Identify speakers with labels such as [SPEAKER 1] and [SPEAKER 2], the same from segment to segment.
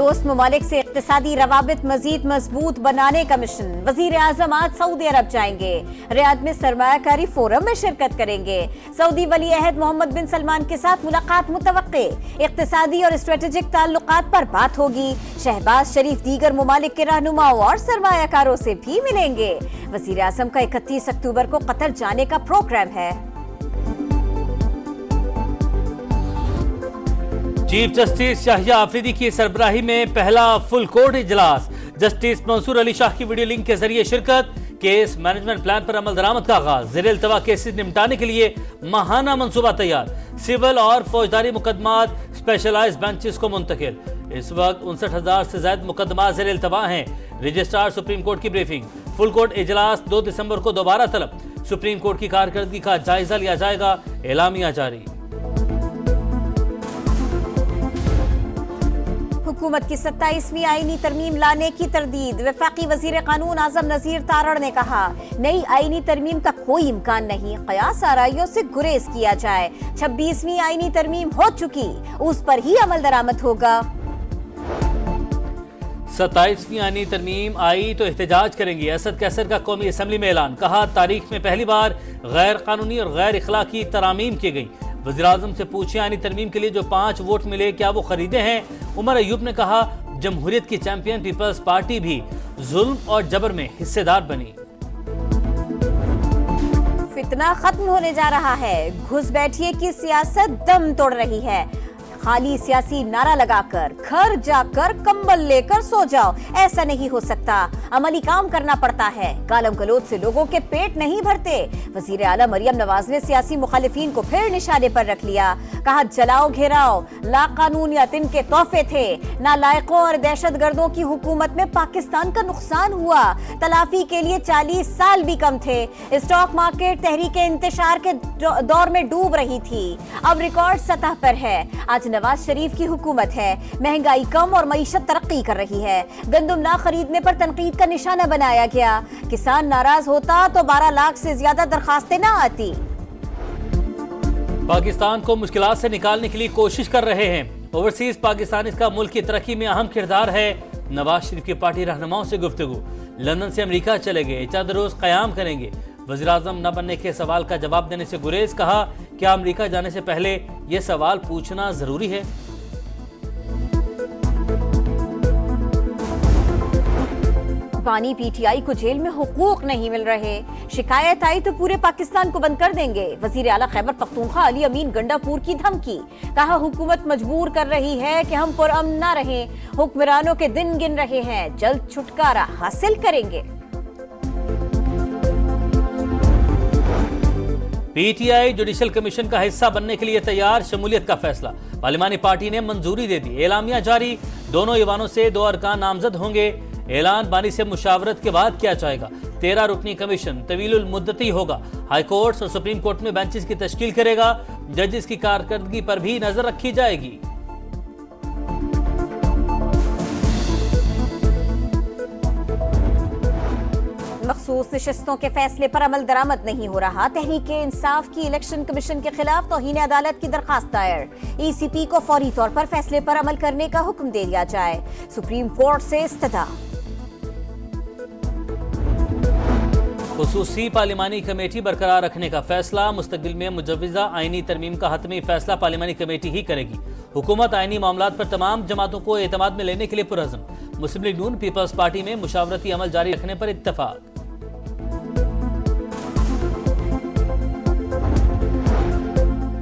[SPEAKER 1] दोस्त ममालिक से इक्तिसादी रवाबित मजीद मजबूत बनाने का मिशन। वजीर आजम आज सऊदी अरब जाएंगे। रियाद में सरमायाकारी फोरम में शिरकत करेंगे। सऊदी वली अहद मोहम्मद बिन सलमान के साथ मुलाकात मुतवक्के। इक्तिसादी और स्ट्रेटेजिक ताल्लुकात पर बात होगी। शहबाज शरीफ दीगर ममालिक के रहनुमाओं और सरमायाकारों से भी मिलेंगे। वजीर आजम का 31 अक्टूबर को कतर जाने का प्रोग्राम है।
[SPEAKER 2] चीफ जस्टिस याहिया आफरीदी की सरबराही में पहला फुल कोर्ट इजलास। जस्टिस मंसूर अली शाह की वीडियो लिंक के जरिए शिरकत। केस मैनेजमेंट प्लान पर अमल दरामद का आगाज। ज़ेर इल्तवा केसेस निपटाने के लिए माहाना मंसूबा तैयार। सिविल और फौजदारी मुकदमात स्पेशलाइज्ड बेंचेस को मुंतकिल। इस वक्त 59,000 से ज्यादा मुकदमात ज़ेर इल्तवा हैं। रजिस्ट्रार सुप्रीम कोर्ट की ब्रीफिंग। फुल कोर्ट इजलास 2 दिसंबर को दोबारा तलब। सुप्रीम कोर्ट की कारकर्दगी का जायजा लिया जाएगा। एलामिया जारी।
[SPEAKER 1] हुकूमत की 27वीं आईनी तरमीम लाने की तरदीद। वफाकी वजीर कानून आजम नजीर तारड़ ने कहा, नई आईनी तरमीम का कोई इम्कान नहीं। कयास आराइयों से गुरेज किया जाए। 26वीं आईनी तरमीम हो चुकी, उस पर ही अमल दरामद होगा।
[SPEAKER 2] 27वीं आईनी तरमीम आई तो एहतजाज करेंगे। असद कैसर का कौमी असम्बली में ऐलान। कहा, तारीख में पहली बार गैर कानूनी और गैर इखलाकी तरामीम की गई। वज़ीर आज़म से पूछे, आईनी तरमीम के लिए जो 5 वोट मिले क्या वो खरीदे हैं? उमर अयूब ने कहा, जमहूरियत की चैंपियन पीपल्स पार्टी भी जुल्म और जबर में हिस्सेदार बनी।
[SPEAKER 1] फितना खत्म होने जा रहा है। घुस बैठिए की सियासत दम तोड़ रही है। खाली सियासी नारा लगाकर घर जाकर कंबल लेकर सो जाओ, ऐसा नहीं हो सकता। अमली काम करना पड़ता है। गालम गलोच से लोगों के पेट नहीं भरते। वजीर आला मरियम नवाज ने सियासी मुखालिफिन को फिर निशाने पर रख लिया। कहा, जलाओ घेराओ लाकानूनियत इनके तोहफे थे। नालायकों और दहशतगर्दों की हुकूमत में पाकिस्तान का नुकसान हुआ। तलाफी के लिए 40 साल भी कम थे। स्टॉक मार्केट तहरीक इंतशार के दौर में डूब रही थी, अब रिकॉर्ड सतह पर है। आज नवाज शरीफ की हुकूमत है। महंगाई कम और मईशत तरक्की कर रही है। गंदम ना खरीदने पर तनकीद का निशाना बनाया गया। किसान नाराज होता तो 12 लाख से ज्यादा दरखास्तें ना आती।
[SPEAKER 2] पाकिस्तान को मुश्किलात से निकालने के लिए कोशिश कर रहे हैं ओवरसीज पाकिस्तान। इसका मुल्क की तरक्की में अहम किरदार है। नवाज शरीफ की पार्टी रहनुमाओं से गुफ्तगू। लंदन से अमेरिका चले गए, चंद रोज कयाम करेंगे। वज़ीर आज़म न बनने के सवाल का जवाब देने से गुरेज। कहा, क्या अमेरिका जाने से पहले यह सवाल पूछना जरूरी है?
[SPEAKER 1] बानी पीटीआई को जेल में हुकूक नहीं मिल रहे। शिकायत आई तो पूरे पाकिस्तान को बंद कर देंगे। वजीर आला खैबर पख्तूनख्वा अली अमीन गंडापुर की धमकी। कहा, हुकूमत मजबूर कर रही है कि हम पुरअमन न रहें। हुक्मरानों के दिन गिन रहे हैं, जल्द छुटकारा हासिल करेंगे।
[SPEAKER 2] पीटीआई जुडिशल कमीशन का हिस्सा बनने के लिए तैयार। शमूलियत का फैसला। पार्लिमानी पार्टी ने मंजूरी दे दी। एलामिया जारी। दोनों ईवानों से 2 अरकान नामजद होंगे। ऐलान बानी से मुशावरत के बाद किया जाएगा। 13 रुकनी कमीशन तवीलुल मुद्दती होगा। हाई कोर्ट्स और सुप्रीम कोर्ट में बेंचेस की तश्कील करेगा। जजेस की कारकर्दगी पर भी नजर रखी जाएगी।
[SPEAKER 1] मखसूस नशिस्तों के फैसले पर अमल दरामद नहीं हो रहा। तहरीके इंसाफ की इलेक्शन कमीशन के खिलाफ तौहीन अदालत की दरखास्त दायर। ईसीपी को फौरी तौर पर फैसले पर अमल करने का हुक्म दे दिया जाए। सुप्रीम कोर्ट से इस्तदा।
[SPEAKER 2] खुसूसी पार्लिमानी कमेटी बरकरार रखने का फैसला। मुस्तकबिल में मुजव्विजा आईनी तरमीम का हतमी फैसला पार्लिमानी कमेटी ही करेगी। हुकूमत आईनी मामलात पर तमाम जमातों को एतमाद में लेने के लिए पुरअज़्म। मुस्लिम लीग नून पीपल्स पार्टी में मुशावरती अमल जारी रखने पर इत्तफाक।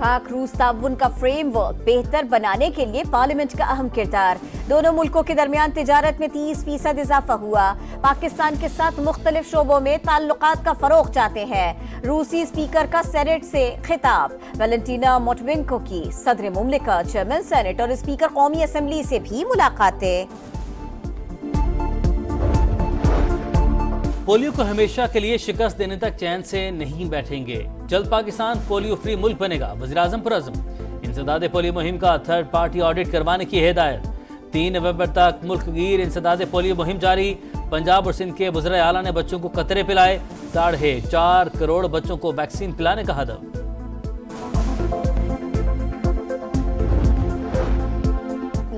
[SPEAKER 2] पाक रूस ताउन का फ्रेमवर्क बेहतर बनाने के लिए पार्लियामेंट का अहम किरदार। दोनों मुल्कों के दरमियान तिजारत में 30% इजाफा हुआ। पाकिस्तान के साथ मुख्तलिफ शोबों में ताल्लुकात का फरोग चाहते हैं। रूसी स्पीकर का सेनेट से खिताब। वैलेंटीना मोटविंको की सदर मुमलिका, चेयरमैन सेनेट और स्पीकर कौमी असम्बली से भी मुलाकातें। पोलियो को हमेशा के लिए शिकस्त देने तक चैन से नहीं बैठेंगे। जल्द पाकिस्तान पोलियो फ्री मुल्क बनेगा। वज़ीर आज़म पुरअज़्म। इंसदाद पोलियो मुहिम का 3rd पार्टी ऑडिट करवाने की हिदायत। 3 नवंबर तक मुल्क गिर इंसदाद पोलियो मुहिम जारी। पंजाब और सिंध के वज़ीर आला ने बच्चों को कतरे पिलाए। 4.5 करोड़ बच्चों को वैक्सीन पिलाने का हदफ।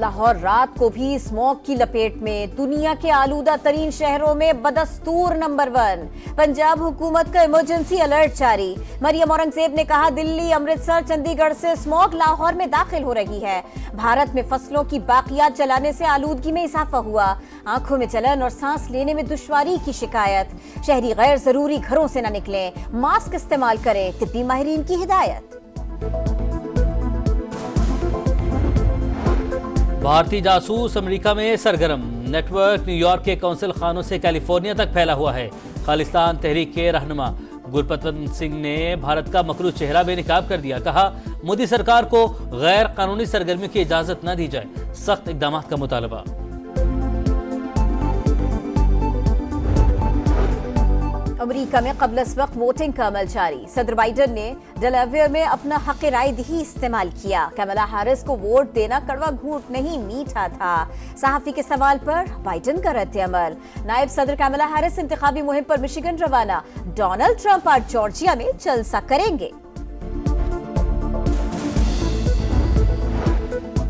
[SPEAKER 1] लाहौर रात को भी स्मॉग की लपेट में, दुनिया के आलूदा तरीन शहरों में बदस्तूर नंबर 1। पंजाब हुकूमत का इमरजेंसी अलर्ट जारी। मरियम औरंगजेब ने कहा दिल्ली, अमृतसर, चंडीगढ़ से स्मॉग लाहौर में दाखिल हो रही है। भारत में फसलों की बाकियात जलाने से आलूदगी में इजाफा हुआ। आंखों में जलन और सांस लेने में दुश्वारी की शिकायत। शहरी गैर जरूरी घरों से न निकलें, मास्क इस्तेमाल करें, तिब्बी माहिरीन की हिदायत।
[SPEAKER 2] भारतीय जासूस अमेरिका में सरगर्म। नेटवर्क न्यूयॉर्क के कौंसिल खानों से कैलिफोर्निया तक फैला हुआ है। खालिस्तान तहरीक के रहनुमा गुरपतवंत सिंह ने भारत का मकरूज चेहरा बेनकाब कर दिया। कहा मोदी सरकार को गैर कानूनी सरगर्मियों की इजाजत न दी जाए, सख्त इकदाम का मुतालबा।
[SPEAKER 1] अमेरिका में कबल इस वक्त वोटिंग का अमल जारी। सदर बाइडन ने डेलावेयर में अपना हक राय दही इस्तेमाल किया। कमला हैरिस को वोट देना कड़वा घूंट नहीं मीठा था। सहाफी के सवाल पर बाइडन का रद्द अमल। नायब सदर कमला हैरिस इंतखाबी मुहिम पर मिशिगन रवाना। डोनाल्ड ट्रंप आज जॉर्जिया में जलसा करेंगे।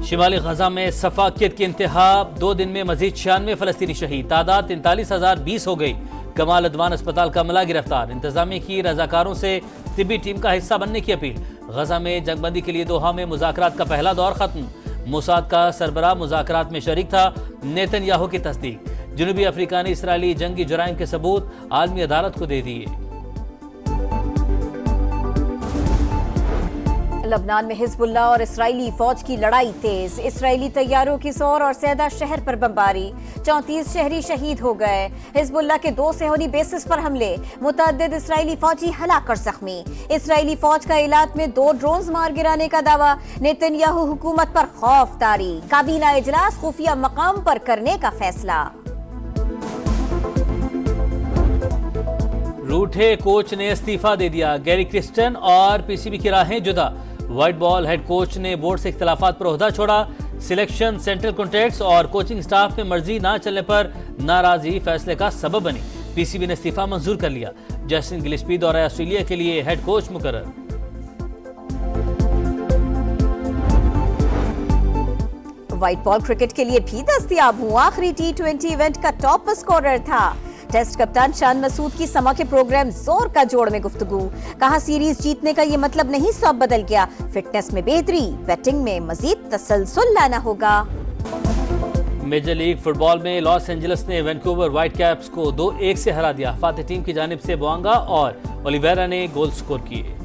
[SPEAKER 2] शिमाली गजा में सफाकियत की इंतहा। 2 दिन में मजीद 96 फलस्तीनी शहीद। तादाद 43,020 हो गई। कमाल अदवान अस्पताल का अमला गिरफ्तार। इंतजामिया की रजाकारों से तिब्बी टीम का हिस्सा बनने की अपील। गजा में जंगबंदी के लिए दोहा में मुज़ाकरात का पहला दौर खत्म। मोसाद का सरबराह मुज़ाकरात में शरीक था। नेतन्याहू की तस्दीक। जनूबी अफ्रीका ने इसराइली जंगी जुराइम के सबूत आलमी अदालत को दे दिए।
[SPEAKER 1] लबनान में हिजबुल्लाह और इस्राएली फौज की लड़ाई तेज। इस्राएली तैयारों की सौर और सैदा शहर पर बमबारी। 34 शहरी शहीद हो गए। हिजबुल्लाह के 2 सेहोनी बेसिस पर हमले। मुतअद्दिद इस्राएली फौजी हलाकर जख्मी। इस्राएली फौज का इलाक में 2 ड्रोन्स मार गिराने का दावा। नेतन्याहू हुकूमत पर खौफ तारी। काबीना इजलास खुफिया मकाम पर करने का फैसला।
[SPEAKER 2] रूठे कोच ने इस्तीफा दे दिया। गैरी क्रिस्टन और पीसीबी की राहें जुदा। व्हाइट बॉल हेड कोच ने बोर्ड से इख्तिलाफात पर ओहदा छोड़ा। सिलेक्शन, सेंट्रल कॉन्ट्रैक्ट्स और कोचिंग स्टाफ में मर्जी ना चलने पर नाराजगी फैसले का सबब बनी। पीसीबी ने इस्तीफा मंजूर कर लिया। जस्टिन गिलिस्पी दौरा ऑस्ट्रेलिया के लिए हेड कोच मुकर्रर।
[SPEAKER 1] व्हाइट बॉल क्रिकेट के लिए भी दस्तयाब हुआ। आखिरी T20 इवेंट का टॉप स्कोरर था। टेस्ट कप्तान शान मसूद की समा के प्रोग्राम जोर का जोड़ में गुफ्तगू। कहा सीरीज जीतने का ये मतलब नहीं, सब बदल गया। फिटनेस में बेहतरी, बैटिंग में मजीद तसलसल लाना होगा।
[SPEAKER 2] मेजर लीग फुटबॉल में लॉस एंजलिस ने वैंकूवर व्हाइट कैप्स को 2-1 से हरा दिया। फातिह टीम की जानिब से बोआंगा और ओलिवेरा ने गोल स्कोर किए।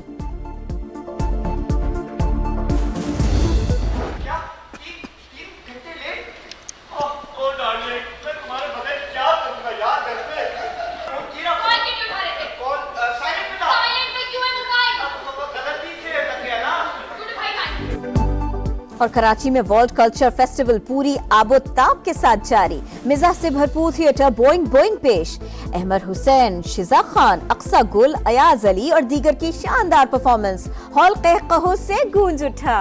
[SPEAKER 1] और कराची में वर्ल्ड कल्चर फेस्टिवल पूरी आबोताब के साथ जारी। मिजाज से भरपूर थिएटर बोइंग बोइंग पेश। अहमद हुसैन, शिजा खान, अक्सा गुल, अयाज अली और दीगर की शानदार परफॉर्मेंस। हॉल कहकहो से गूंज उठा।